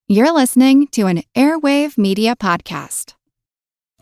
You're listening to an Airwave Media Podcast.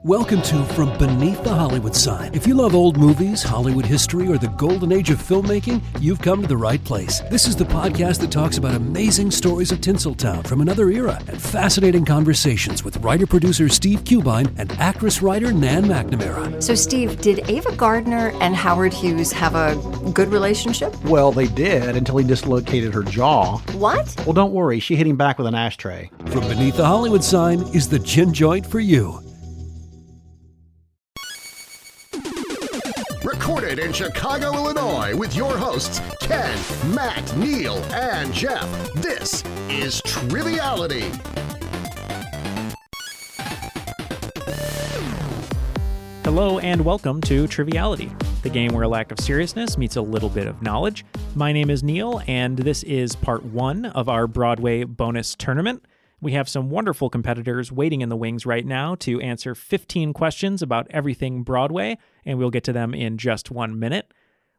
Welcome to From Beneath the Hollywood Sign. If you love old movies, Hollywood history, or the golden age of filmmaking, you've come to the right place. This is the podcast that talks about amazing stories of Tinseltown from another era and fascinating conversations with writer-producer Steve Cubine and actress-writer Nan McNamara. So, Steve, did Ava Gardner and Howard Hughes have a good relationship? Well, they did until he dislocated her jaw. What? Well, don't worry. She hit him back with an ashtray. From Beneath the Hollywood Sign is the gin joint for you. Recorded in Chicago, Illinois, with your hosts, Ken, Matt, Neal, and Jeff. This is Triviality. Hello and welcome to Triviality, the game where a lack of seriousness meets a little bit of knowledge. My name is Neal, and this is part one of our Broadway bonus tournament. We have some wonderful competitors waiting in the wings right now to answer 15 questions about everything Broadway, and we'll get to them in just 1 minute.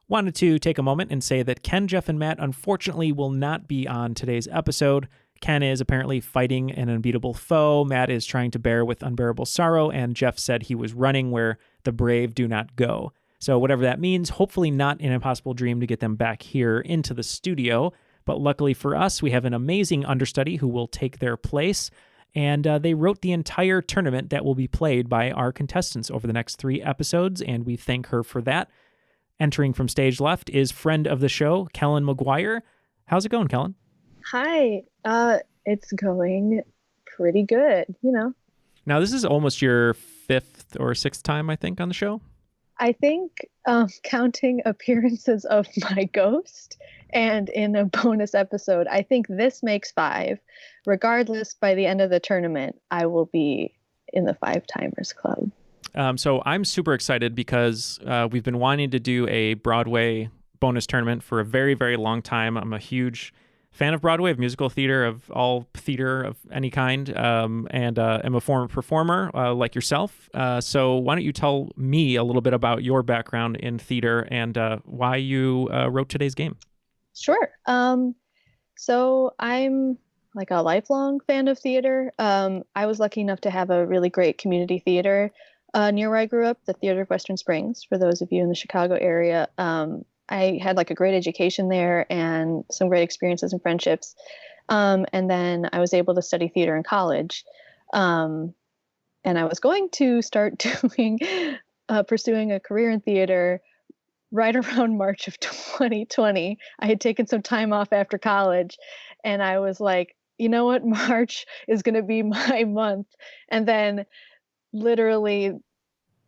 Wanted to take a moment and say that Ken, Jeff, and Matt unfortunately will not be on today's episode. Ken is apparently fighting an unbeatable foe, Matt is trying to bear with unbearable sorrow, and Jeff said he was running where the brave do not go. So whatever that means, hopefully not an impossible dream to get them back here into the studio. But luckily for us, we have an amazing understudy who will take their place, and they wrote the entire tournament that will be played by our contestants over the next 3 episodes, and we thank her for that. Entering from stage left is friend of the show, Kellyn Maguire. How's it going, Kellyn? Hi. It's going pretty good, Now, this is almost your 5th or 6th time, I think, on the show? I think counting appearances of my ghost and in a bonus episode, I think this makes 5. Regardless, by the end of the tournament, I will be in the 5-timers club. So I'm super excited because we've been wanting to do a Broadway bonus tournament for a very, very long time. I'm a huge fan of Broadway, of musical theater, of all theater of any kind, and am a former performer like yourself. So why don't you tell me a little bit about your background in theater and why you wrote today's game? Sure. So I'm like a lifelong fan of theater. I was lucky enough to have a really great community theater near where I grew up, the Theater of Western Springs, for those of you in the Chicago area. I had like a great education there and some great experiences and friendships. And then I was able to study theater in college. And I was going to start pursuing a career in theater right around March of 2020. I had taken some time off after college and I was like, you know what? March is going to be my month. And then literally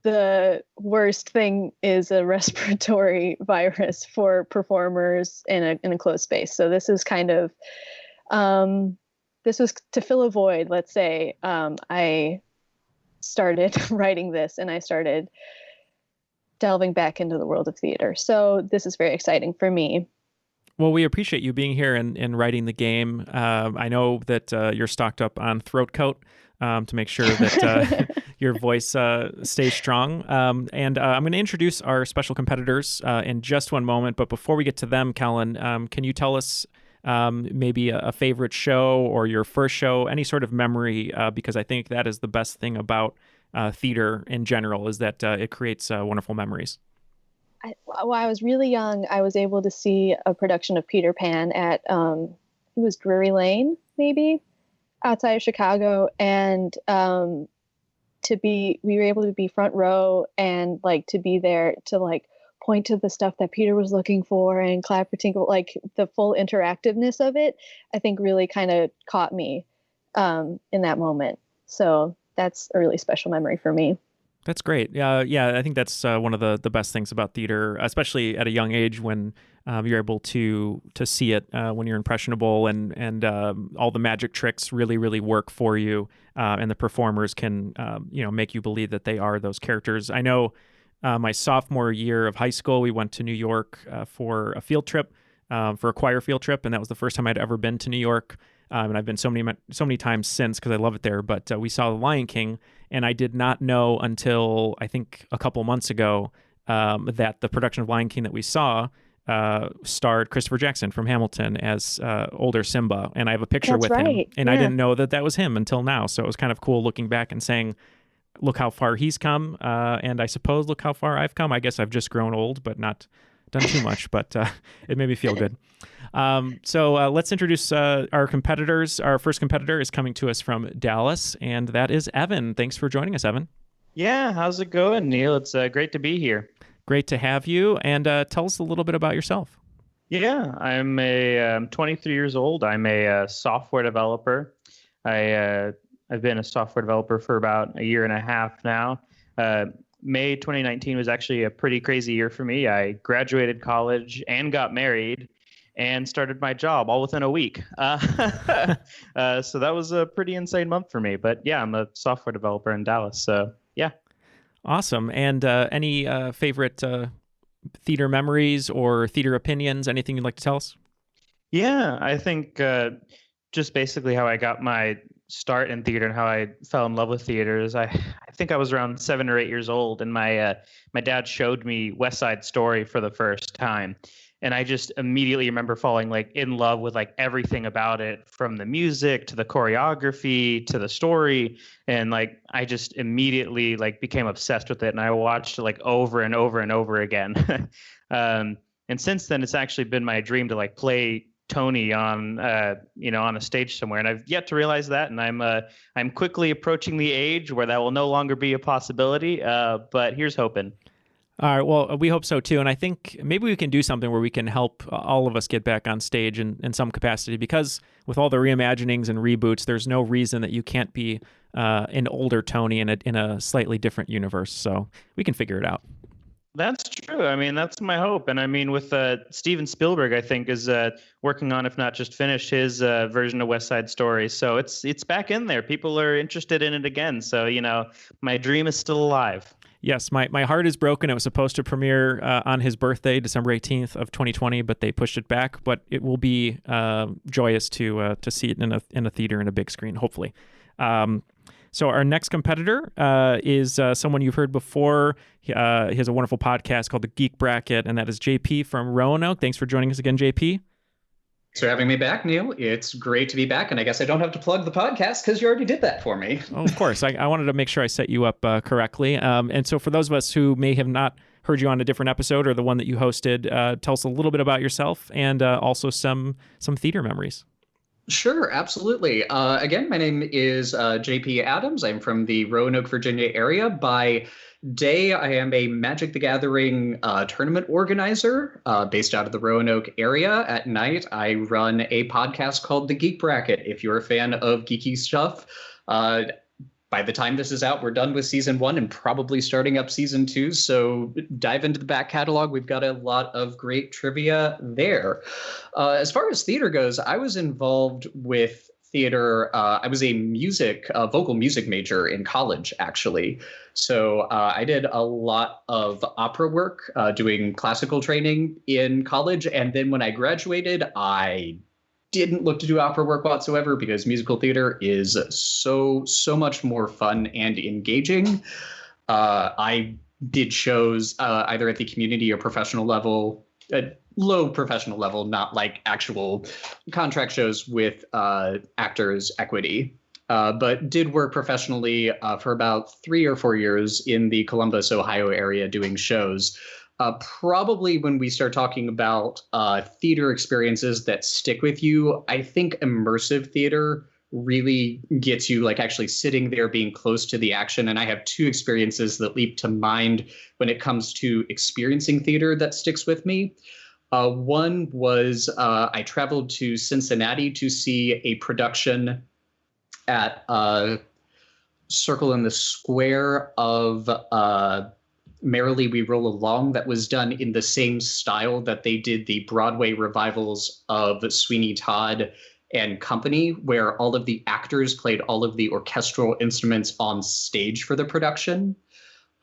the worst thing is a respiratory virus for performers in a closed space. So this is kind of, this was to fill a void, let's say. I started writing this and I started delving back into the world of theater. So this is very exciting for me. Well, we appreciate you being here and writing the game. I know that you're stocked up on throat coat to make sure that your voice stays strong. And I'm going to introduce our special competitors in just one moment. But before we get to them, Kellyn, can you tell us maybe a favorite show or your first show, any sort of memory? Because I think that is the best thing about theater in general, is that it creates wonderful memories. When I was really young, I was able to see a production of Peter Pan at, it was Drury Lane, maybe, outside of Chicago. And we were able to be front row and like to be there to like point to the stuff that Peter was looking for and clap or tinkle, like the full interactiveness of it, I think really kind of caught me in that moment. So that's a really special memory for me. That's great. Yeah, I think that's one of the best things about theater, especially at a young age when you're able to see it when you're impressionable and all the magic tricks really, really work for you, and the performers can make you believe that they are those characters. I know my sophomore year of high school, we went to New York for a field trip, for a choir field trip, and that was the first time I'd ever been to New York. And I've been so many times since because I love it there. But we saw The Lion King, and I did not know until I think a couple months ago that the production of Lion King that we saw starred Christopher Jackson from Hamilton as older Simba, and I have a picture That's with him, right. and I Yeah. didn't know that was him until now. So it was kind of cool looking back and saying, look how far he's come, and I suppose look how far I've come. I guess I've just grown old, but not done too much, but it made me feel good. So let's introduce our competitors. Our first competitor is coming to us from Dallas, and that is Evan. Thanks for joining us, Evan. Yeah, how's it going, Neal? It's great to be here. Great to have you, and tell us a little bit about yourself. Yeah, I'm 23 years old. I'm a software developer. I've been a software developer for about a year and a half now. May 2019 was actually a pretty crazy year for me. I graduated college and got married and started my job all within a week. So that was a pretty insane month for me. But yeah, I'm a software developer in Dallas. So yeah. Awesome. And any favorite theater memories or theater opinions? Anything you'd like to tell us? Yeah, I think just basically how I got my start in theater and how I fell in love with theaters. I think I was around 7 or 8 years old, and my dad showed me West Side Story for the first time, and I just immediately remember falling like in love with like everything about it, from the music to the choreography to the story, and like I just immediately like became obsessed with it, and I watched it like over and over and over again. And since then, it's actually been my dream to like play Tony on on a stage somewhere, and I've yet to realize that, and I'm quickly approaching the age where that will no longer be a possibility, but here's hoping. All right, well, we hope so too, and I think maybe we can do something where we can help all of us get back on stage in some capacity, because with all the reimaginings and reboots, there's no reason that you can't be an older Tony in a slightly different universe, so we can figure it out. That's true. I mean, that's my hope. And I mean, with Steven Spielberg, I think, is working on, if not just finished, his version of West Side Story. So it's back in there. People are interested in it again. So, my dream is still alive. Yes, my heart is broken. It was supposed to premiere on his birthday, December 18th of 2020, but they pushed it back. But it will be joyous to see it in a theater in a big screen, hopefully. So our next competitor is someone you've heard before. He has a wonderful podcast called The Geek Bracket, and that is JP from Roanoke. Thanks for joining us again, JP. Thanks for having me back, Neal. It's great to be back, and I guess I don't have to plug the podcast because you already did that for me. Oh, of course. I wanted to make sure I set you up correctly. And so for those of us who may have not heard you on a different episode or the one that you hosted, tell us a little bit about yourself and also some theater memories. Sure, absolutely. Again, my name is JP Adams. I'm from the Roanoke, Virginia area. By day, I am a Magic the Gathering tournament organizer based out of the Roanoke area. At night, I run a podcast called The Geek Bracket. If you're a fan of geeky stuff, by the time this is out, we're done with season 1 and probably starting up season 2. So dive into the back catalog. We've got a lot of great trivia there. As far as theater goes, I was involved with theater. I was a vocal music major in college, actually. So I did a lot of opera work, doing classical training in college. And then when I graduated, I didn't look to do opera work whatsoever because musical theater is so much more fun and engaging. I did shows either at the community or professional level, low professional level, not like actual contract shows with Actors Equity, but did work professionally for about 3 or 4 years in the Columbus, Ohio area doing shows. Probably when we start talking about theater experiences that stick with you, I think immersive theater really gets you like actually sitting there, being close to the action. And I have 2 experiences that leap to mind when it comes to experiencing theater that sticks with me. One was I traveled to Cincinnati to see a production at Circle in the Square of Merrily We Roll Along that was done in the same style that they did the Broadway revivals of Sweeney Todd and Company, where all of the actors played all of the orchestral instruments on stage for the production.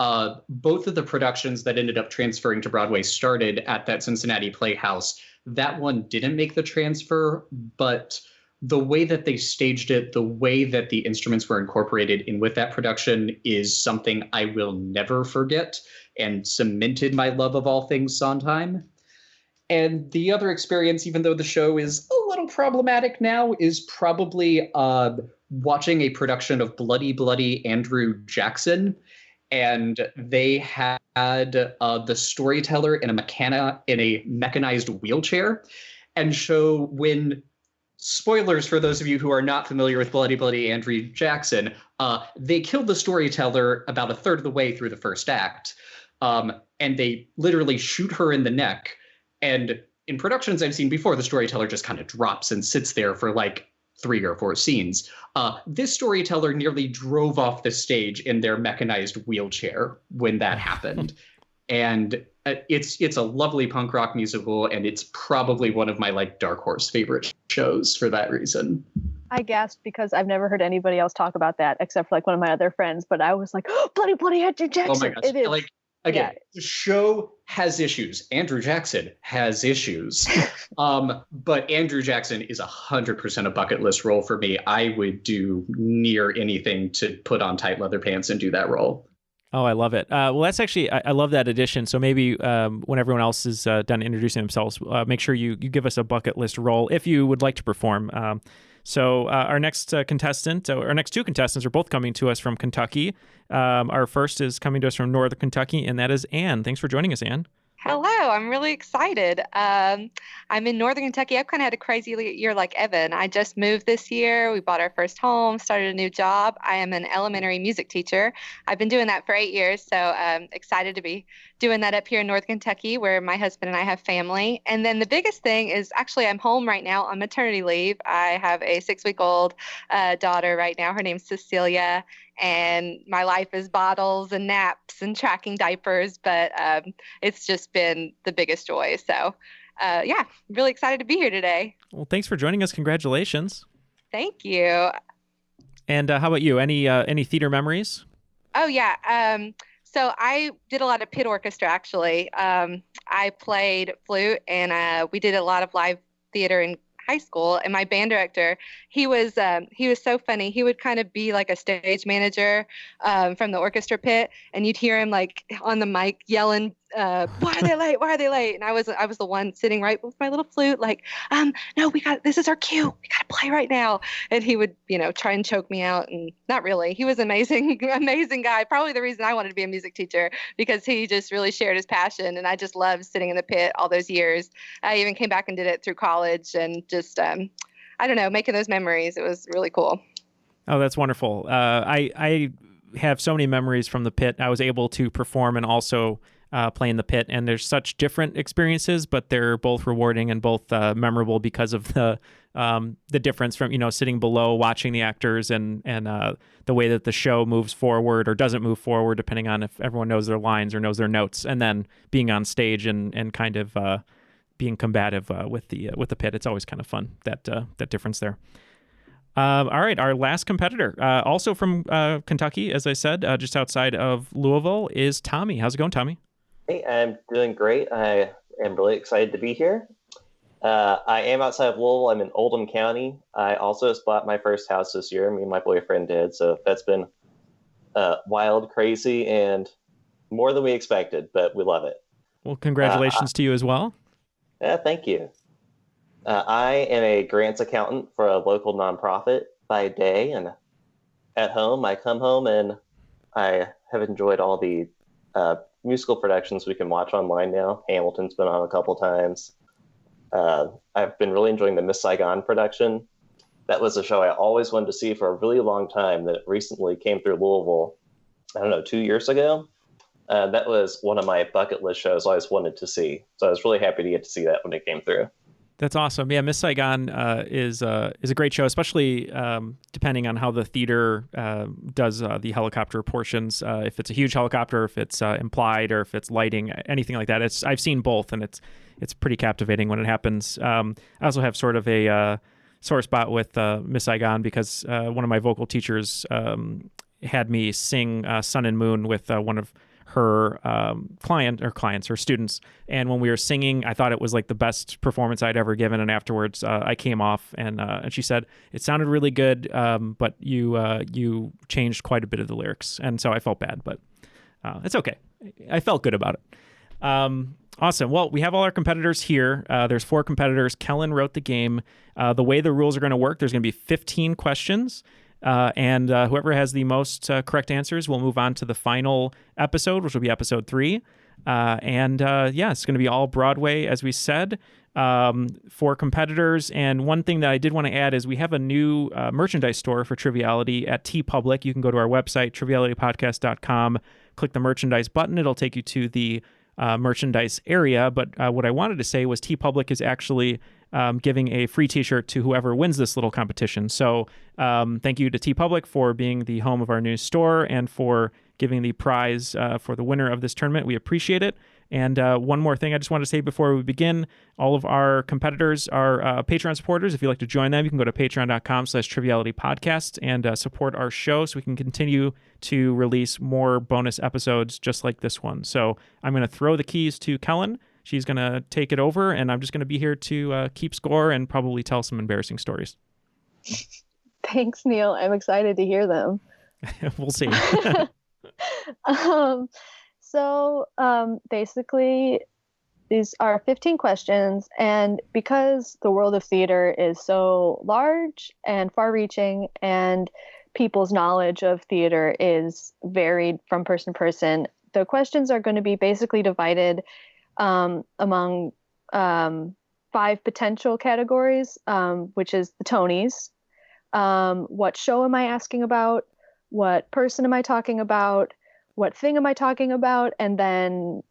Both of the productions that ended up transferring to Broadway started at that Cincinnati Playhouse. That one didn't make the transfer, but the way that they staged it, the way that the instruments were incorporated in with that production is something I will never forget and cemented my love of all things Sondheim. And the other experience, even though the show is a little problematic now, is probably watching a production of Bloody Bloody Andrew Jackson. And they had the storyteller in a mechanized wheelchair, and show when, spoilers for those of you who are not familiar with Bloody Bloody Andrew Jackson, they killed the storyteller about a third of the way through the first act. And they literally shoot her in the neck. And in productions I've seen before, the storyteller just kind of drops and sits there for like 3 or 4 scenes. This storyteller nearly drove off the stage in their mechanized wheelchair when that happened. And it's a lovely punk rock musical, and it's probably one of my like dark horse favorite shows for that reason. I gasped because I've never heard anybody else talk about that except for like one of my other friends. But I was like, oh, Bloody Bloody Andrew Jackson. Oh my gosh. It is. Like, again, the show has issues. Andrew Jackson has issues. But Andrew Jackson is 100% a bucket list role for me. I would do near anything to put on tight leather pants and do that role. Oh, I love it. Well, that's actually, I love that addition. So maybe when everyone else is done introducing themselves, make sure you give us a bucket list role if you would like to perform. So our next two contestants are both coming to us from Kentucky. Our first is coming to us from Northern Kentucky, and that is Anne. Thanks for joining us, Anne. Hello, I'm really excited. I'm in Northern Kentucky. I've kind of had a crazy year like Evan. I just moved this year. We bought our first home, started a new job. I am an elementary music teacher. I've been doing that for 8 years, so I'm excited to be doing that up here in Northern Kentucky where my husband and I have family. And then the biggest thing is actually I'm home right now on maternity leave. I have a 6-week-old daughter right now. Her name's Cecilia. And my life is bottles and naps and tracking diapers, but it's just been the biggest joy. So, yeah, really excited to be here today. Well, thanks for joining us. Congratulations. Thank you. And how about you? Any theater memories? Oh, yeah. So I did a lot of pit orchestra, actually. I played flute, and we did a lot of live theater in high school, and my band director, he was so funny. He would kind of be like a stage manager from the orchestra pit, and you'd hear him like on the mic yelling, why are they late? Why are they late? And I was the one sitting right with my little flute, like, no, this is our cue. We got to play right now. And he would, try and choke me out, and not really. He was amazing, amazing guy. Probably the reason I wanted to be a music teacher, because he just really shared his passion. And I just loved sitting in the pit all those years. I even came back and did it through college, and just, I don't know, making those memories. It was really cool. Oh, that's wonderful. I have so many memories from the pit. I was able to perform and also play in the pit, and there's such different experiences, but they're both rewarding and both memorable because of the difference from sitting below watching the actors and the way that the show moves forward or doesn't move forward depending on if everyone knows their lines or knows their notes, and then being on stage and kind of being combative with the pit. It's always kind of fun, that difference there. All right, our last competitor, also from Kentucky, as I said, just outside of Louisville, is Tommy. How's it going, Tommy? Hey, I'm doing great. I am really excited to be here. I am outside of Louisville. I'm in Oldham County. I also just bought my first house this year. Me and my boyfriend did. So that's been wild, crazy, and more than we expected, but we love it. Well, congratulations to you as well. Yeah, thank you. I am a grants accountant for a local nonprofit by day, and at home, I come home and I have enjoyed all the musical productions we can watch online now. Hamilton's been on a couple times. I've been really enjoying the Miss Saigon production. That was a show I always wanted to see for a really long time that recently came through Louisville, 2 years ago. That was one of my bucket list shows I always wanted to see. So I was really happy to get to see that when it came through. That's awesome. Yeah, Miss Saigon is a great show, especially depending on how the theater does the helicopter portions. If it's a huge helicopter, if it's implied, or if it's lighting, anything like that. I've seen both, and it's pretty captivating when it happens. I also have sort of a sore spot with Miss Saigon because one of my vocal teachers had me sing Sun and Moon with one of her clients, her students. And when we were singing, I thought it was like the best performance I'd ever given. And afterwards, I came off and she said, it sounded really good, but you changed quite a bit of the lyrics. And so I felt bad, but it's okay. I felt good about it. Awesome. Well, we have all our competitors here. There's 4 competitors. Kellyn wrote the game. The way the rules are going to work, there's going to be 15 questions. And whoever has the most correct answers will move on to the final episode, which will be episode 3. It's going to be all Broadway, as we said, 4 competitors. And one thing that I did want to add is we have a new merchandise store for Triviality at TeePublic. You can go to our website, trivialitypodcast.com, click the merchandise button. It'll take you to the merchandise area. But what I wanted to say was TeePublic is actually giving a free t-shirt to whoever wins this little competition. So thank you to TeePublic for being the home of our new store and for giving the prize for the winner of this tournament. We appreciate it. And one more thing I just want to say before we begin, all of our competitors are Patreon supporters. If you'd like to join them, you can go to patreon.com/trivialitypodcast and support our show so we can continue to release more bonus episodes just like this one. So I'm going to throw the keys to Kellyn. She's going to take it over, and I'm just going to be here to keep score and probably tell some embarrassing stories. Thanks, Neal. I'm excited to hear them. We'll see. Basically, these are 15 questions, and because the world of theater is so large and far-reaching, and people's knowledge of theater is varied from person to person, the questions are going to be basically divided among 5 potential categories, which is the Tonys. What show am I asking about? What person am I talking about? What thing am I talking about? And then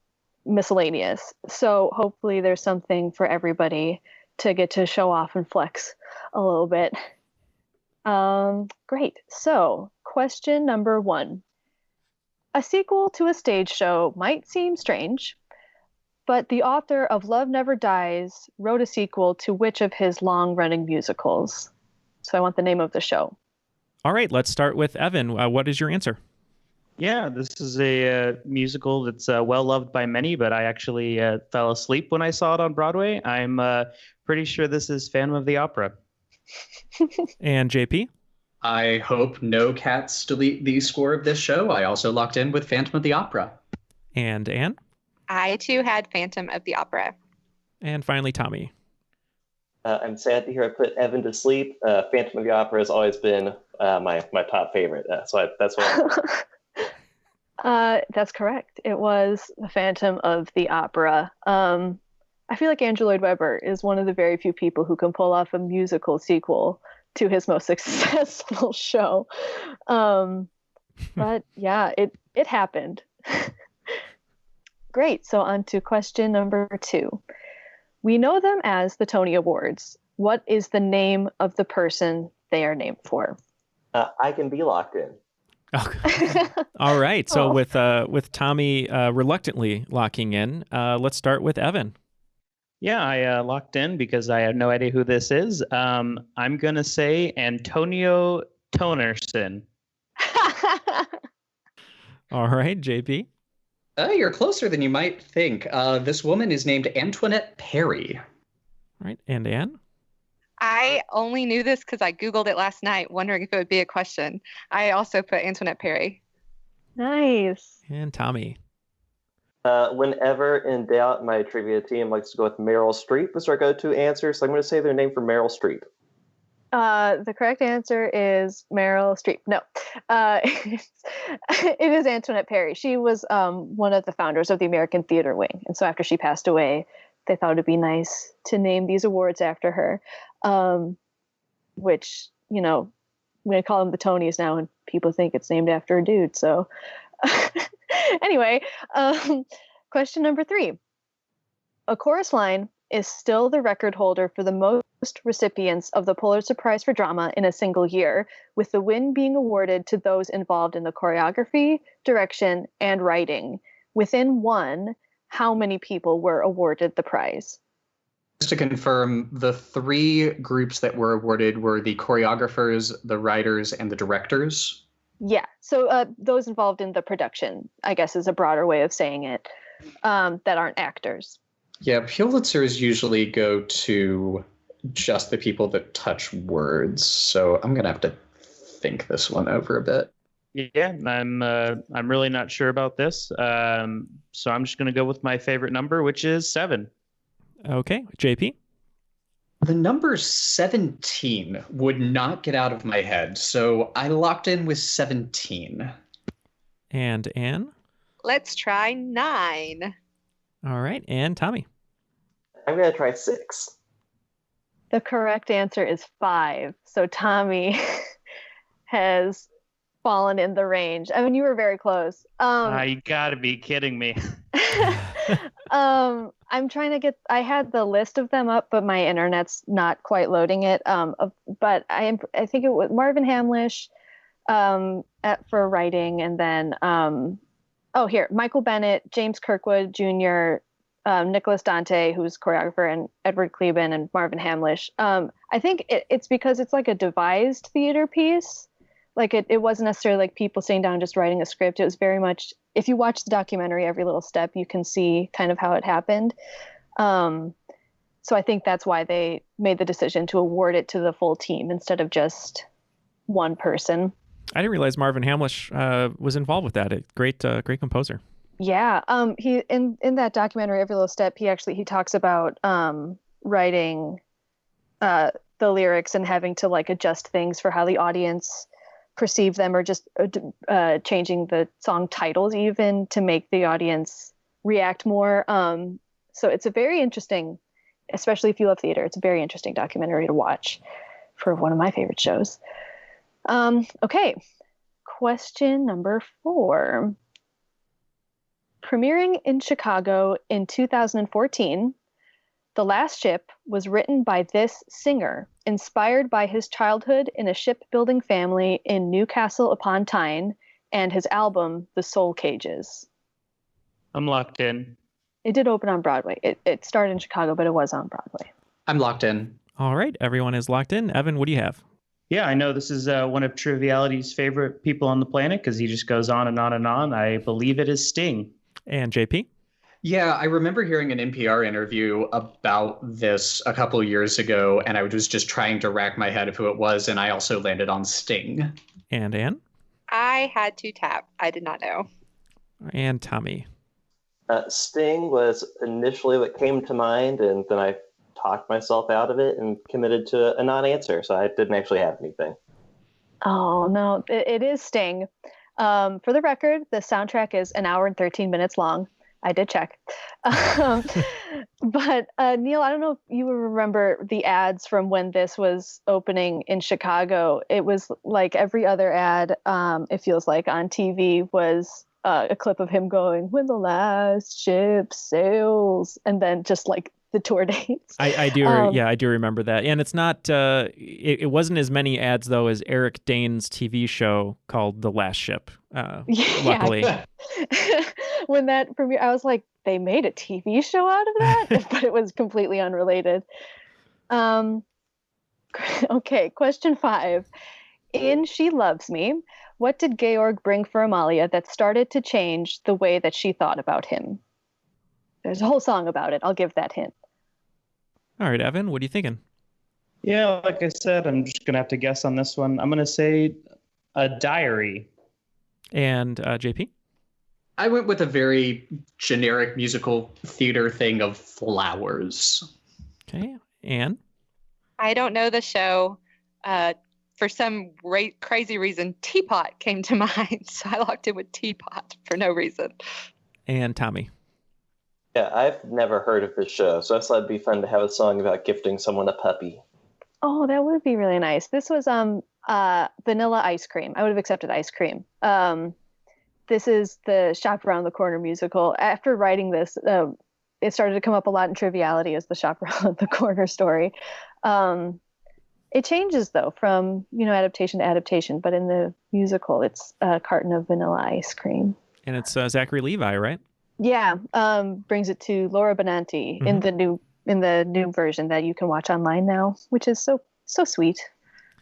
miscellaneous. So hopefully there's something for everybody to get to show off and flex a little bit. Great. So question number 1. A sequel to a stage show might seem strange, but the author of Love Never Dies wrote a sequel to which of his long-running musicals? So I want the name of the show. All right, let's start with Evan. What is your answer? Yeah, this is a musical that's well-loved by many, but I actually fell asleep when I saw it on Broadway. I'm pretty sure this is Phantom of the Opera. And JP? I hope no cats delete the score of this show. I also locked in with Phantom of the Opera. And Anne? I, too, had Phantom of the Opera. And finally, Tommy. I'm sad to hear I put Evan to sleep. Phantom of the Opera has always been my top favorite. That's what That's correct. It was the Phantom of the Opera. I feel like Andrew Lloyd Webber is one of the very few people who can pull off a musical sequel to his most successful show. But yeah, it happened. Great. So on to question number 2. We know them as the Tony Awards. What is the name of the person they are named for? I can be locked in. Okay. All right. So with Tommy reluctantly locking in, let's start with Evan. Yeah, I locked in because I have no idea who this is. I'm going to say Antonio Tonerson. All right, JP. You're closer than you might think. This woman is named Antoinette Perry. All right, and Anne? I only knew this because I Googled it last night, wondering if it would be a question. I also put Antoinette Perry. Nice. And Tommy? Whenever in doubt, my trivia team likes to go with Meryl Streep as our go-to answer, so I'm going to say their name for Meryl Streep. The correct answer is Meryl Streep. No, it is Antoinette Perry. She was one of the founders of the American Theater Wing. And so after she passed away, they thought it'd be nice to name these awards after her, which, you know, we call them the Tonys now and people think it's named after a dude. So anyway, question number 3. A chorus line is still the record holder for the most recipients of the Pulitzer Prize for Drama in a single year, with the win being awarded to those involved in the choreography, direction, and writing. Within one, how many people were awarded the prize? Just to confirm, the 3 groups that were awarded were the choreographers, the writers, and the directors. Yeah, so those involved in the production, I guess, is a broader way of saying it, that aren't actors. Yeah, Pulitzers usually go to just the people that touch words, so I'm going to have to think this one over a bit. Yeah, I'm really not sure about this. So I'm just going to go with my favorite number, which is 7. Okay, JP? The number 17 would not get out of my head, so I locked in with 17. And Anne? Let's try 9. All right, and Tommy? I'm going to try 6. The correct answer is 5. So Tommy has fallen in the range. I mean, you were very close. You gotta be kidding me. I'm trying to get, I had the list of them up, but my internet's not quite loading it. But I think it was Marvin Hamlish for writing, and then here, Michael Bennett, James Kirkwood Jr., Nicholas Dante, who's choreographer, and Edward Kleben and Marvin Hamlish. I think it's because it's like a devised theater piece. Like it wasn't necessarily like people sitting down and just writing a script. It was very much, if you watch the documentary, every little step, you can see kind of how it happened. So I think that's why they made the decision to award it to the full team instead of just one person. I didn't realize Marvin Hamlish was involved with that. Great composer. Yeah. He in that documentary, Every Little Step, he talks about writing the lyrics and having to like adjust things for how the audience perceive them, or just changing the song titles even to make the audience react more. So it's a very interesting, especially if you love theater, it's a very interesting documentary to watch for one of my favorite shows. Okay. Question number 4. Premiering in Chicago in 2014, The Last Ship was written by this singer, inspired by his childhood in a shipbuilding family in Newcastle upon Tyne, and his album, The Soul Cages. I'm locked in. It did open on Broadway. It started in Chicago, but it was on Broadway. I'm locked in. All right, everyone is locked in. Evan, what do you have? Yeah, I know this is one of Triviality's favorite people on the planet because he just goes on and on and on. I believe it is Sting. And JP? Yeah, I remember hearing an NPR interview about this a couple of years ago, and I was just trying to rack my head of who it was, and I also landed on Sting. And Anne? I had to tap. I did not know. And Tommy? Sting was initially what came to mind, and then I talked myself out of it and committed to a non-answer, so I didn't actually have anything. Oh, no, it is Sting. For the record, the soundtrack is 1 hour and 13 minutes long. I did check. But Neal, I don't know if you remember the ads from when this was opening in Chicago. It was like every other ad, it feels like, on TV was a clip of him going, "When the last ship sails," and then just like the tour dates. I do. I do remember that. And it's not, it wasn't as many ads though as Eric Dane's TV show called The Last Ship. Luckily. When that premiere, I was like, they made a TV show out of that, but it was completely unrelated. Okay. Question 5. In She Loves Me, what did Georg bring for Amalia that started to change the way that she thought about him? There's a whole song about it. I'll give that hint. All right, Evan, what are you thinking? Yeah, like I said, I'm just going to have to guess on this one. I'm going to say a diary. And JP? I went with a very generic musical theater thing of flowers. Okay. Anne? I don't know the show. For some crazy reason, Teapot came to mind. So I locked in with Teapot for no reason. And Tommy? Yeah, I've never heard of this show, so I thought it'd be fun to have a song about gifting someone a puppy. Oh, that would be really nice. This was Vanilla Ice Cream. I would have accepted Ice Cream. This is the Shop Around the Corner musical. After writing this, it started to come up a lot in Triviality as the Shop Around the Corner story. It changes, though, from adaptation to adaptation, but in the musical, it's a carton of vanilla ice cream. And it's Zachary Levi, right? Yeah, brings it to Laura Benanti in the new version that you can watch online now, which is so sweet.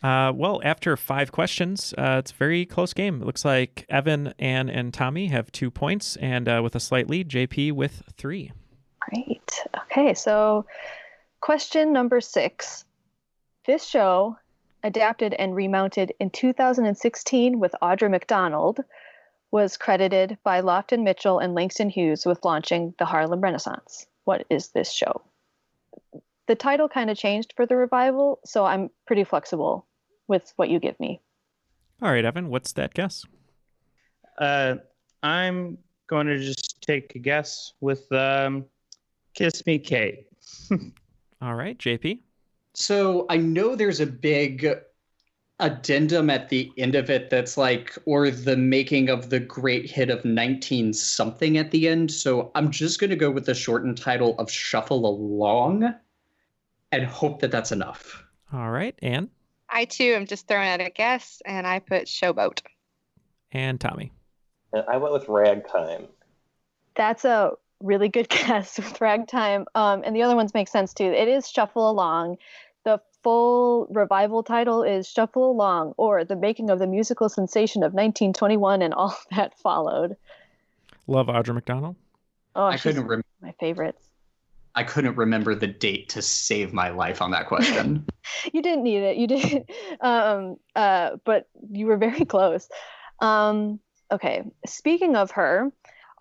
Well, after 5 questions, it's a very close game. It looks like Evan, Anne, and Tommy have 2 points, and with a slight lead, JP with 3. Great. Okay, so question number 6. This show adapted and remounted in 2016 with Audra McDonald, was credited by Lofton Mitchell and Langston Hughes with launching the Harlem Renaissance. What is this show? The title kind of changed for the revival, so I'm pretty flexible with what you give me. All right, Evan, what's that guess? I'm going to just take a guess with Kiss Me Kate. All right, JP? So I know there's a big addendum at the end of it that's like, or the making of the great hit of 19 something at the end. So I'm just going to go with the shortened title of Shuffle Along and hope that that's enough. All right, Anne? I too am just throwing out a guess, and I put Showboat. And Tommy? I went with Ragtime. That's a really good guess with Ragtime. And the other ones make sense too. It is Shuffle Along. The full revival title is Shuffle Along, or The Making of the Musical Sensation of 1921 and All That Followed. Love Audra McDonald. Oh, I couldn't remember. My favorites. I couldn't remember the date to save my life on that question. You didn't need it. You did. But you were very close. Okay. Speaking of her,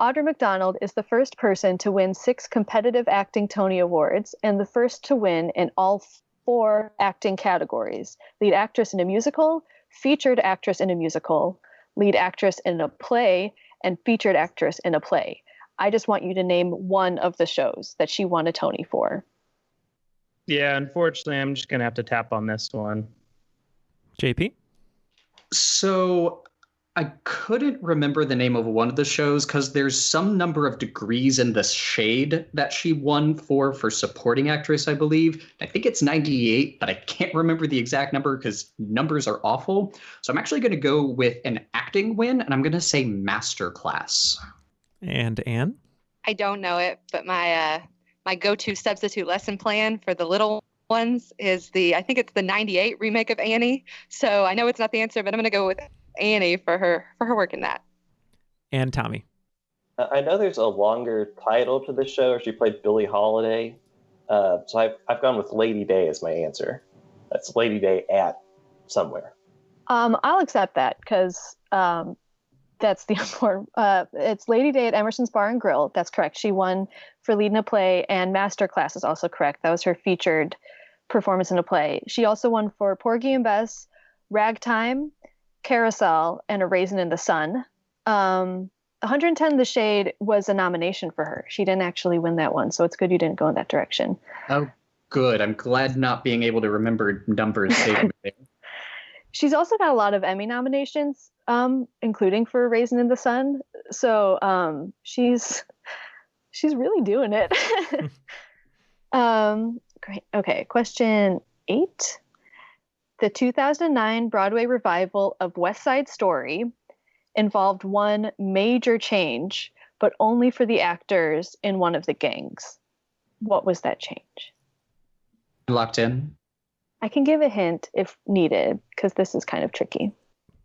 Audra McDonald is the first person to win 6 competitive acting Tony Awards and the first to win in all 4 acting categories: lead actress in a musical, featured actress in a musical, lead actress in a play, and featured actress in a play. I just want you to name one of the shows that she won a Tony for. Yeah, unfortunately, I'm just going to have to tap on this one. JP? So I couldn't remember the name of one of the shows because there's some number of degrees in the shade that she won for supporting actress, I believe. I think it's 98, but I can't remember the exact number because numbers are awful. So I'm actually going to go with an acting win, and I'm going to say Masterclass. And Anne? I don't know it, but my go-to substitute lesson plan for the little ones is I think it's the 98 remake of Annie. So I know it's not the answer, but I'm going to go with Annie for her work in that. And Tommy? I know there's a longer title to the show, or she played Billie Holiday. So I've gone with Lady Day as my answer. That's Lady Day at somewhere. I'll accept that because that's the important. It's Lady Day at Emerson's Bar and Grill. That's correct. She won for lead in a play, and Masterclass is also correct. That was her featured performance in a play. She also won for Porgy and Bess, Ragtime, Carousel, and A Raisin in the Sun. 110 The Shade was a nomination for her. She didn't actually win that one, so it's good you didn't go in that direction. Oh, good. I'm glad not being able to remember numbers. She's also got a lot of Emmy nominations, including for Raisin in the Sun. So she's really doing it. Great. Okay, question 8. The 2009 Broadway revival of West Side Story involved one major change, but only for the actors in one of the gangs. What was that change? Locked in? I can give a hint if needed, because this is kind of tricky.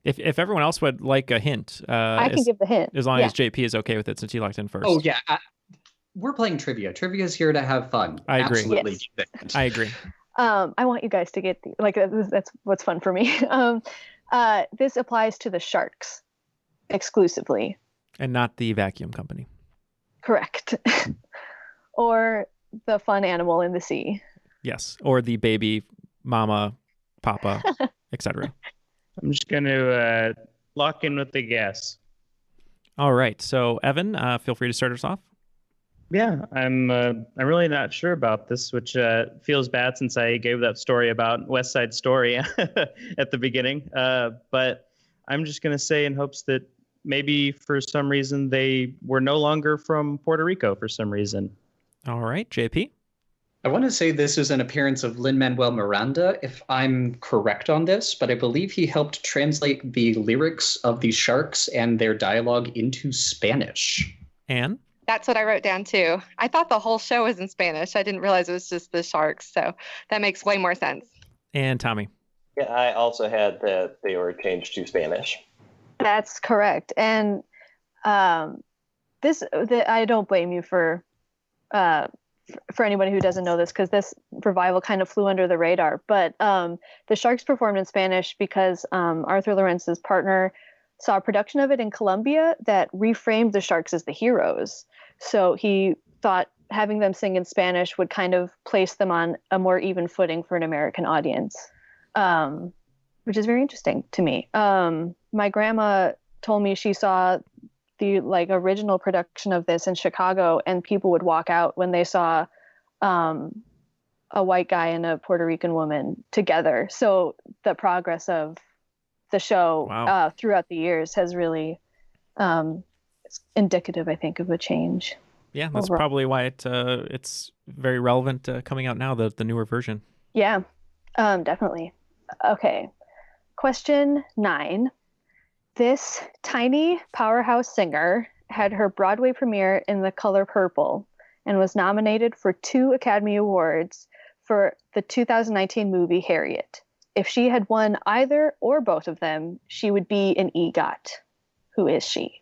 If everyone else would like a hint, I can give the hint. As long as JP is okay with it, since he locked in first. Oh, yeah. We're playing trivia. Trivia is here to have fun. I agree. Absolutely. Yes. I agree. I want you guys to get that's what's fun for me. This applies to the sharks exclusively. And not the vacuum company. Correct. Or the fun animal in the sea. Yes. Or the baby, mama, papa, etc. I'm just going to lock in with the guess. All right. So, Evan, feel free to start us off. Yeah, I'm really not sure about this, which feels bad since I gave that story about West Side Story at the beginning. But I'm just going to say in hopes that maybe for some reason they were no longer from Puerto Rico for some reason. All right, JP? I want to say this is an appearance of Lin-Manuel Miranda, if I'm correct on this, but I believe he helped translate the lyrics of the Sharks and their dialogue into Spanish. Anne? That's what I wrote down too. I thought the whole show was in Spanish. I didn't realize it was just the Sharks, so that makes way more sense. And Tommy? Yeah, I also had that they were changed to Spanish. That's correct. And I don't blame you for for anybody who doesn't know this, because this revival kind of flew under the radar, but the Sharks performed in Spanish because Arthur Lorenz's partner saw a production of it in Colombia that reframed the Sharks as the heroes. So he thought having them sing in Spanish would kind of place them on a more even footing for an American audience, which is very interesting to me. My grandma told me she saw the original production of this in Chicago, and people would walk out when they saw a white guy and a Puerto Rican woman together. So the progress of the show throughout the years has really it's indicative, I think, of a change. Yeah, that's overall. probably why it's very relevant coming out now, the newer version. Yeah, definitely. Okay, question 9. This tiny powerhouse singer had her Broadway premiere in The Color Purple and was nominated for 2 Academy Awards for the 2019 movie Harriet. If she had won either or both of them, she would be an EGOT. Who is she?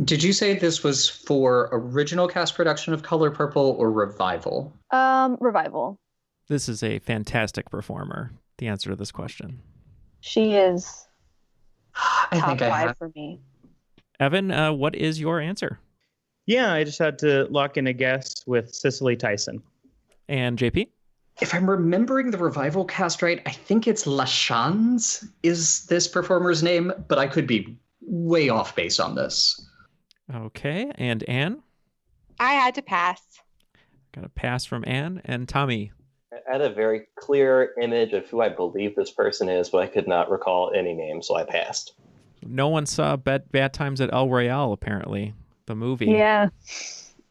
Did you say this was for original cast production of Color Purple or revival? Revival. This is a fantastic performer, the answer to this question. She is I top think I 5 have. for me. Evan, what is your answer? Yeah, I just had to lock in a guess with Cicely Tyson. And JP? If I'm remembering the revival cast right, I think it's LaChanze is this performer's name, but I could be way off base on this. Okay, and Anne? I had to pass. Got a pass from Anne. And Tommy? I had a very clear image of who I believe this person is, but I could not recall any name, so I passed. No one saw Bad Times at El Royale, apparently, the movie. Yeah.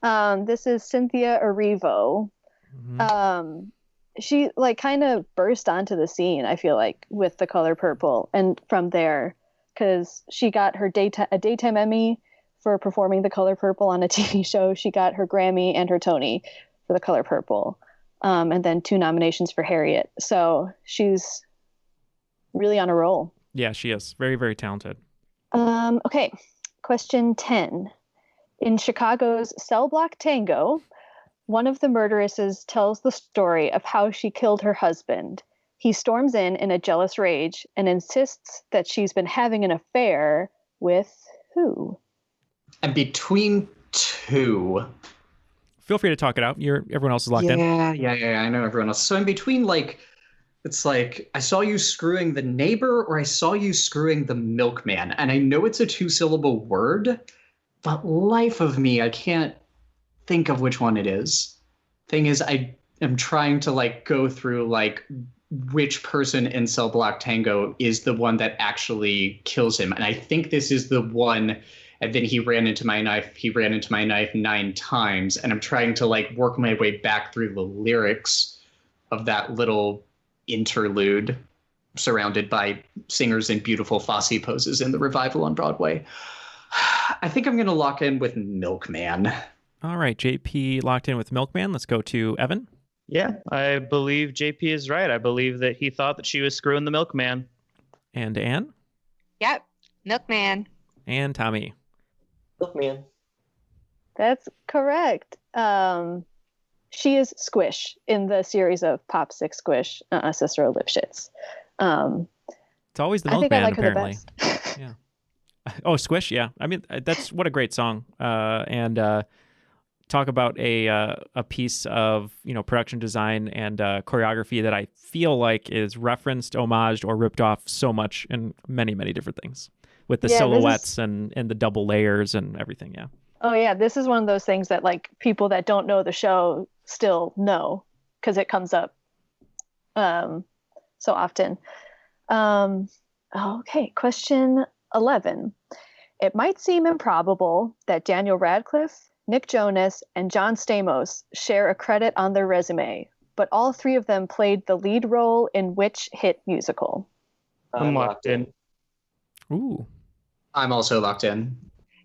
This is Cynthia Erivo. Mm-hmm. She kind of burst onto the scene, I feel like, with The Color Purple, and from there, because she got her daytime Emmy for performing The Color Purple on a TV show. She got her Grammy and her Tony for The Color Purple, and then 2 nominations for Harriet. So she's really on a roll. Yeah, she is. Very, very talented. Okay, question 10. In Chicago's Cell Block Tango, one of the murderesses tells the story of how she killed her husband. He storms in a jealous rage and insists that she's been having an affair with who? I'm between 2. Feel free to talk it out. Everyone else is locked in. Yeah, I know everyone else. So I'm between it's like I saw you screwing the neighbor or I saw you screwing the milkman. And I know it's a 2-syllable word, but life of me, I can't think of which one it is. Thing is, I am trying to go through which person in Cell Block Tango is the one that actually kills him. And I think this is the one. And then he ran into my knife 9 times. And I'm trying to work my way back through the lyrics of that little interlude surrounded by singers in beautiful Fosse poses in the revival on Broadway. I think I'm going to lock in with Milkman. All right, JP locked in with Milkman. Let's go to Evan. Yeah, I believe JP is right. I believe that he thought that she was screwing the milkman. And Anne? Yep, Milkman. And Tommy? Milkman. That's correct. She is Squish in the series of Pop Six Squish, Cicero Lipschitz. It's always the I think I Milkman, like her the apparently. best. Yeah. Oh, Squish, yeah. I mean, that's what a great song. And talk about a piece of production design and choreography that I feel like is referenced, homaged, or ripped off so much in many, many different things with the silhouettes and the double layers and everything. Yeah. Oh yeah, this is one of those things that people that don't know the show still know because it comes up so often. Okay, question 11. It might seem improbable that Daniel Radcliffe, Nick Jonas, and John Stamos share a credit on their resume, but all 3 of them played the lead role in which hit musical? I'm locked in. Ooh. I'm also locked in.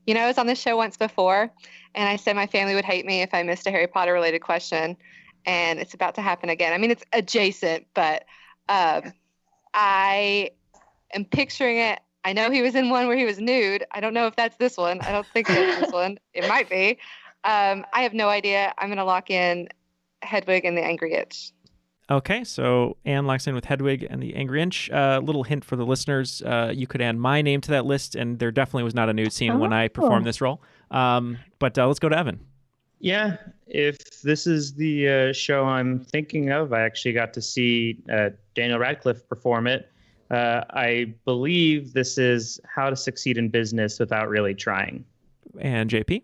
I was on this show once before, and I said my family would hate me if I missed a Harry Potter related question, and it's about to happen again. I mean, it's adjacent, but I am picturing it. I know he was in one where he was nude. I don't know if that's this one. I don't think that's this one. It might be. I have no idea. I'm going to lock in Hedwig and the Angry Itch. Okay, so Anne locks in with Hedwig and the Angry Inch. Little hint for the listeners, you could add my name to that list, and there definitely was not a nude scene when I performed this role. But let's go to Evan. Yeah, if this is the show I'm thinking of, I actually got to see Daniel Radcliffe perform it. I believe this is How to Succeed in Business Without Really Trying. And JP?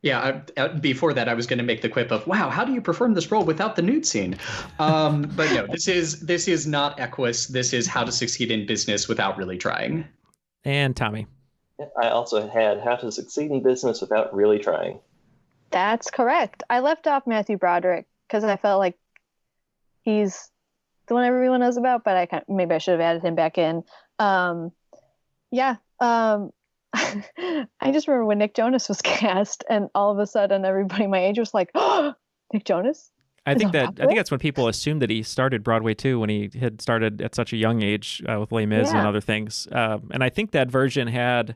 Yeah, before that, I was going to make the quip of, wow, how do you perform this role without the nude scene? But no, this is not Equus. This is How to Succeed in Business Without Really Trying. And Tommy? I also had How to Succeed in Business Without Really Trying. That's correct. I left off Matthew Broderick because I felt like he's the one everyone knows about, but maybe I should have added him back in. I just remember when Nick Jonas was cast, and all of a sudden everybody my age was like, "Oh, Nick Jonas." I think that's when people assumed that he started Broadway too, when he had started at such a young age with Les Mis and other things. And I think that version had,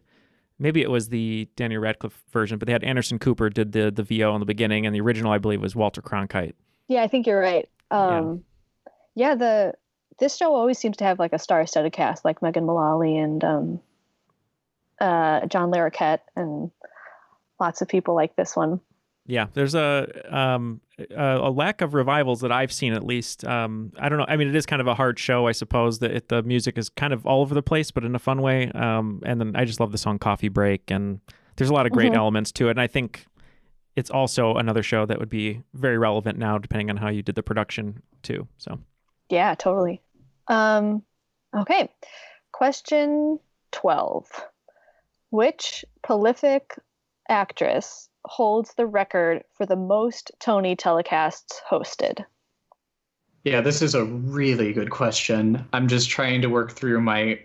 maybe it was the Daniel Radcliffe version, but they had Anderson Cooper did the VO in the beginning, and the original I believe was Walter Cronkite. Yeah, I think you're right. This show always seems to have like a star-studded cast, like Megan Mullally and John Larroquette and lots of people like this one. Yeah, there's a lack of revivals that I've seen, at least. I don't know. I mean, it is kind of a hard show, I suppose. That the music is kind of all over the place, but in a fun way. And then I just love the song Coffee Break, and there's a lot of great elements to it. And I think it's also another show that would be very relevant now, depending on how you did the production too. So, yeah, totally. Okay, question 12. Which prolific actress holds the record for the most Tony telecasts hosted? Yeah, this is a really good question. I'm just trying to work through my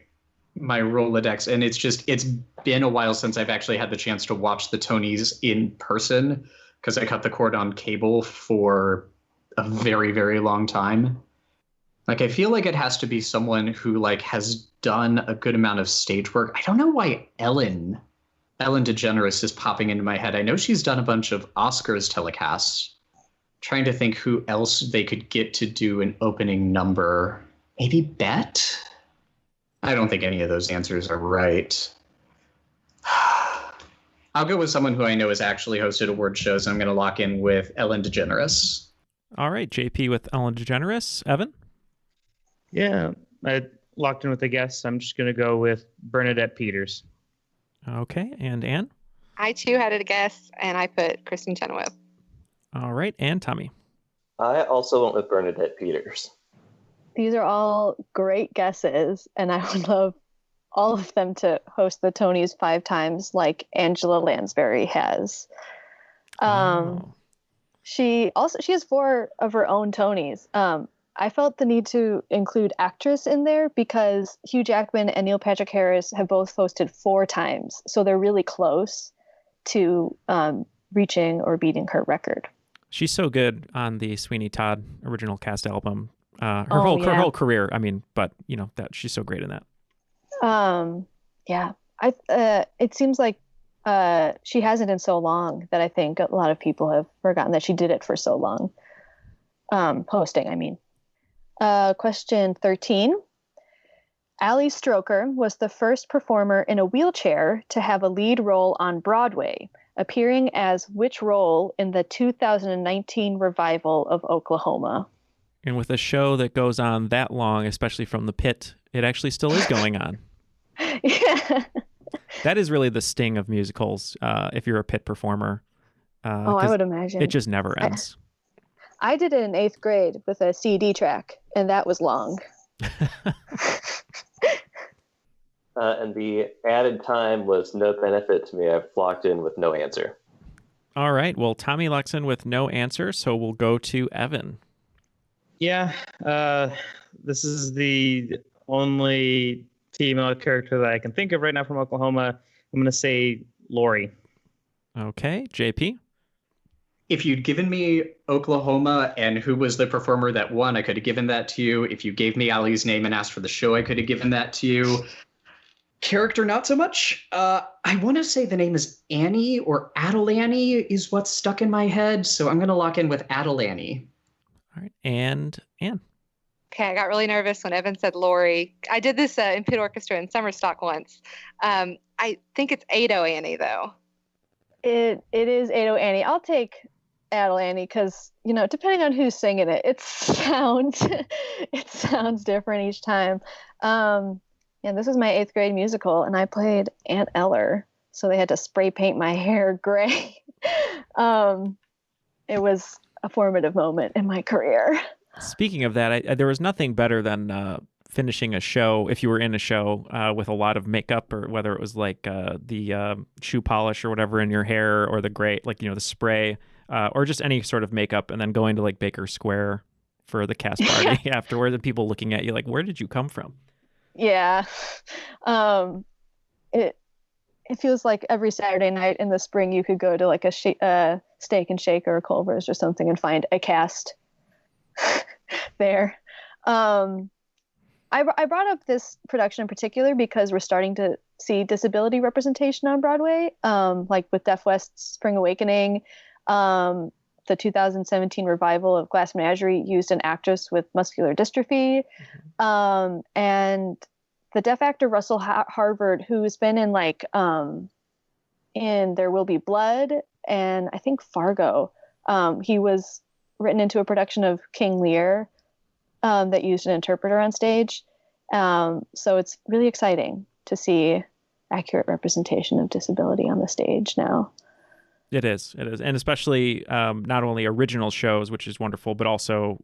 Rolodex, and it's been a while since I've actually had the chance to watch the Tonys in person, because I cut the cord on cable for a very, very long time. Like, I feel like it has to be someone who like has done a good amount of stage work. I don't know why Ellen DeGeneres is popping into my head. I know she's done a bunch of Oscars telecasts. Trying to think who else they could get to do an opening number. Maybe Bet? I don't think any of those answers are right. I'll go with someone who I know has actually hosted award shows. I'm going to lock in with Ellen DeGeneres. All right, JP with Ellen DeGeneres. Evan? Yeah, I locked in with a guess. I'm just going to go with Bernadette Peters. Okay, and Anne? I too had a guess, and I put Kristen Chenoweth. All right, and Tommy? I also went with Bernadette Peters. These are all great guesses, and I would love all of them to host the Tonys 5 times like Angela Lansbury has. She has 4 of her own Tonys. I felt the need to include actress in there because Hugh Jackman and Neil Patrick Harris have both hosted 4 times. So they're really close to reaching or beating her record. She's so good on the Sweeney Todd original cast album. Her whole career. I mean, but you know that she's so great in that. Yeah. It seems like she hasn't in so long that I think a lot of people have forgotten that she did it for so long. Hosting, I mean. Question 13. Ali Stroker was the first performer in a wheelchair to have a lead role on Broadway, appearing as which role in the 2019 revival of Oklahoma? And with a show that goes on that long, especially from the pit, it actually still is going on. Yeah. That is really the sting of musicals, if you're a pit performer. I would imagine. It just never ends. I did it in 8th grade with a CD track, and that was long. And the added time was no benefit to me. I've locked in with no answer. All right. Well, Tommy locks in with no answer, so we'll go to Evan. Yeah, this is the only female character that I can think of right now from Oklahoma. I'm going to say Lori. Okay, JP? If you'd given me Oklahoma and who was the performer that won, I could have given that to you. If you gave me Ali's name and asked for the show, I could have given that to you. Character, not so much. I want to say the name is Annie or Adelannie is what's stuck in my head. So I'm going to lock in with Adelannie. All right. And Anne. Okay, I got really nervous when Evan said Lori. I did this in pit orchestra in summer stock once. I think it's Ado Annie, though. It is Ado Annie. I'll take Ado Annie because, depending on who's singing it, it sounds different each time. This is my 8th grade musical, and I played Aunt Eller, so they had to spray paint my hair gray. It was a formative moment in my career. Speaking of that, there was nothing better than finishing a show, if you were in a show, with a lot of makeup, or whether it was like the shoe polish or whatever in your hair, or the gray, the spray, or just any sort of makeup, and then going to like Baker Square for the cast party afterwards, and people looking at you like, where did you come from? Yeah. It feels like every Saturday night in the spring you could go to like a Steak and Shake or a Culver's or something and find a cast there. I brought up this production in particular because we're starting to see disability representation on Broadway, like with Deaf West's Spring Awakening. The 2017 revival of Glass Menagerie used an actress with muscular dystrophy. And the deaf actor Russell Harvard, who's been in in There Will Be Blood and I think Fargo. He was written into a production of King Lear that used an interpreter on stage. So it's really exciting to see accurate representation of disability on the stage now. It is. And especially not only original shows, which is wonderful, but also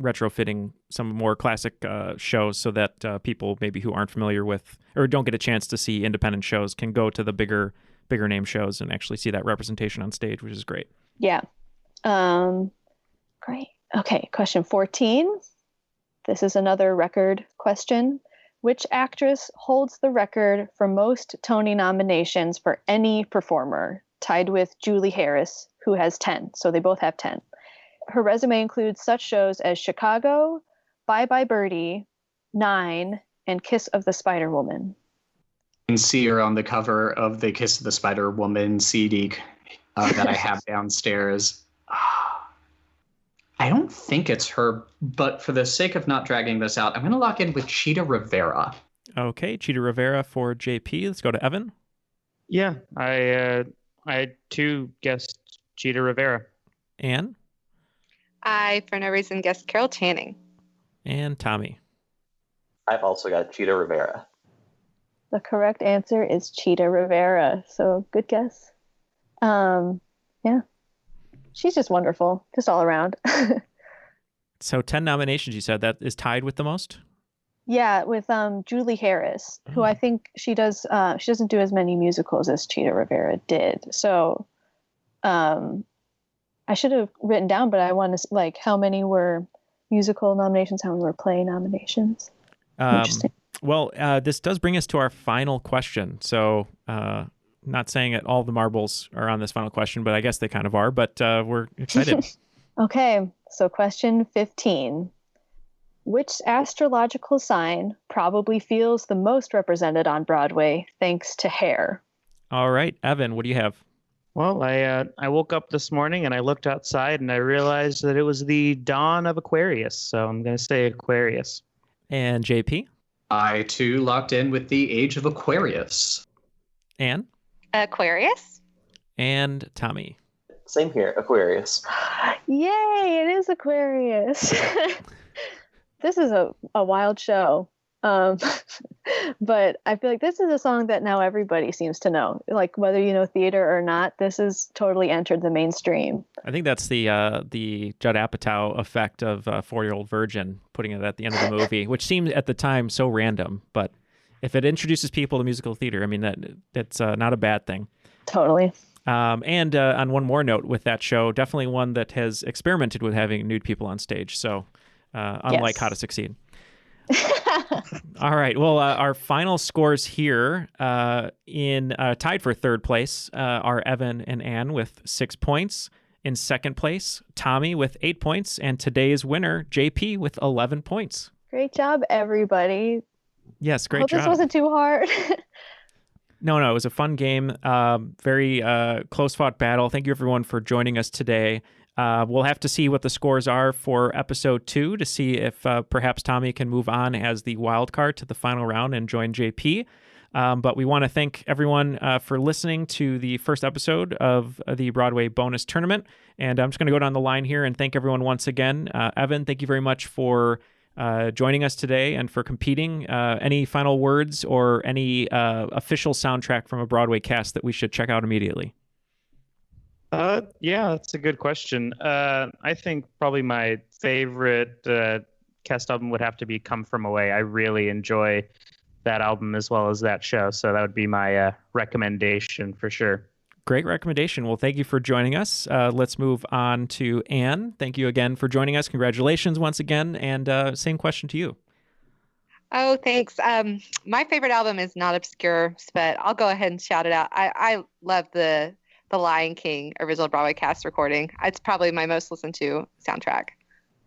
retrofitting some more classic shows so that people maybe who aren't familiar with or don't get a chance to see independent shows can go to the bigger name shows and actually see that representation on stage, which is great. Yeah. Great. Okay, question 14. This is another record question. Which actress holds the record for most Tony nominations for any performer, tied with Julie Harris, who has 10. So they both have 10. Her resume includes such shows as Chicago, Bye Bye Birdie, 9, and Kiss of the Spider Woman. You can see her on the cover of the Kiss of the Spider Woman CD that I have downstairs. I don't think it's her, but for the sake of not dragging this out, I'm going to lock in with Chita Rivera. Okay, Chita Rivera for JP. Let's go to Evan. Yeah, I too guessed Chita Rivera. Anne? I, for no reason, guessed Carol Channing. And Tommy? I've also got Chita Rivera. The correct answer is Chita Rivera. So good guess. Yeah. She's just wonderful, just all around. So 10 nominations, you said. That is tied with the most? Yeah, with Julie Harris, who I think she doesn't do as many musicals as Chita Rivera did. So I should have written down, but I want to how many were musical nominations, how many were play nominations. Interesting. Well, this does bring us to our final question. So not saying that all the marbles are on this final question, but I guess they kind of are, but we're excited. Okay, so question 15. Which astrological sign probably feels the most represented on Broadway thanks to hair? All right, Evan, what do you have? Well, I woke up this morning and I looked outside and I realized that it was the dawn of Aquarius. So I'm going to say Aquarius. And JP? I too locked in with the age of Aquarius. Anne? Aquarius. And Tommy? Same here, Aquarius. Yay, it is Aquarius. This is a wild show. But I feel like this is a song that now everybody seems to know. Like whether you know theater or not, this has totally entered the mainstream. I think that's the Judd Apatow effect of 4-Year-Old Virgin, putting it at the end of the movie, which seemed at the time so random. But if it introduces people to musical theater, I mean, that's not a bad thing. Totally. And on one more note with that show, definitely one that has experimented with having nude people on stage. So unlike How to Succeed. All right. Well, our final scores here in tied for third place are Evan and Anne with 6 points. In second place, Tommy with 8 points. And today's winner, JP, with 11 points. Great job, everybody. Yes, great Hope job. This wasn't too hard. No, it was a fun game. Very close-fought battle. Thank you, everyone, for joining us today. We'll have to see what the scores are for episode 2 to see if perhaps Tommy can move on as the wild card to the final round and join JP. But we want to thank everyone for listening to the first episode of the Broadway bonus tournament. And I'm just going to go down the line here and thank everyone once again. Evan, thank you very much for joining us today and for competing. Any final words or any official soundtrack from a Broadway cast that we should check out immediately? Yeah, that's a good question. I think probably my favorite cast album would have to be Come From Away. I really enjoy that album as well as that show. So that would be my recommendation for sure. Great recommendation. Well, thank you for joining us. Let's move on to Anne. Thank you again for joining us. Congratulations once again. And same question to you. Oh, thanks. My favorite album is not obscure, but I'll go ahead and shout it out. I love the Lion King original Broadway cast recording. It's probably my most listened to soundtrack.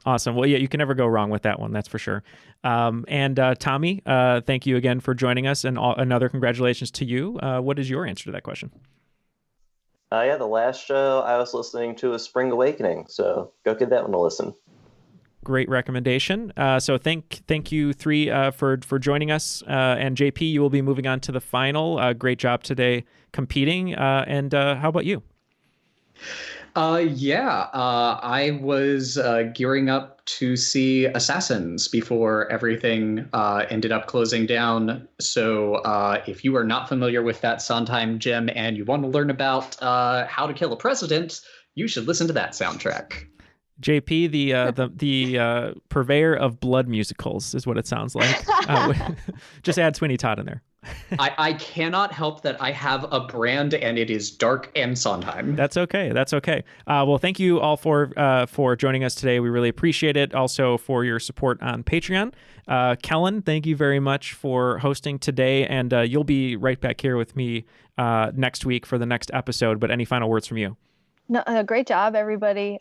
Awesome. Well, yeah, you can never go wrong with that one. That's for sure. And Tommy, thank you again for joining us, and another congratulations to you. What is your answer to that question? Yeah, the last show I was listening to was Spring Awakening, so go give that one a listen. Great recommendation. So thank you three for joining us. And JP, you will be moving on to the final. Great job today competing. And how about you? I was gearing up to see Assassins before everything ended up closing down. So if you are not familiar with that Sondheim gem and you want to learn about how to kill a president, you should listen to that soundtrack. JP, the purveyor of blood musicals is what it sounds like. Just add Sweeney Todd in there. I cannot help that I have a brand, and it is Dark and Sondheim. That's okay. Well, thank you all for joining us today. We really appreciate it. Also for your support on Patreon. Kellyn, thank you very much for hosting today, and you'll be right back here with me next week for the next episode. But any final words from you? No, great job, everybody.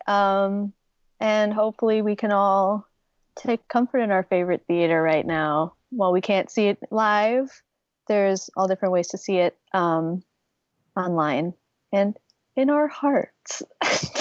And hopefully we can all take comfort in our favorite theater right now. While we can't see it live, there's all different ways to see it online and in our hearts.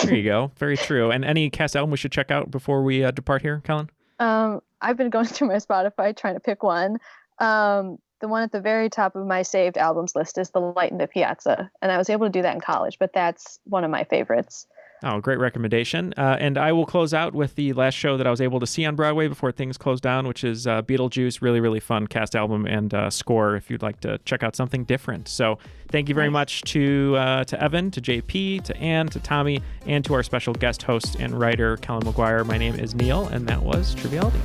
There you go. Very true. And any cast album we should check out before we depart here, Kellyn? I've been going through my Spotify trying to pick one. The one at the very top of my saved albums list is The Light in the Piazza. And I was able to do that in college, but that's one of my favorites. Oh, great recommendation. And I will close out with the last show that I was able to see on Broadway before things closed down, which is Beetlejuice. Really, really fun cast album and score if you'd like to check out something different. So thank you very much to Evan, to JP, to Anne, to Tommy, and to our special guest host and writer, Kellyn Maguire. My name is Neal, and that was Triviality.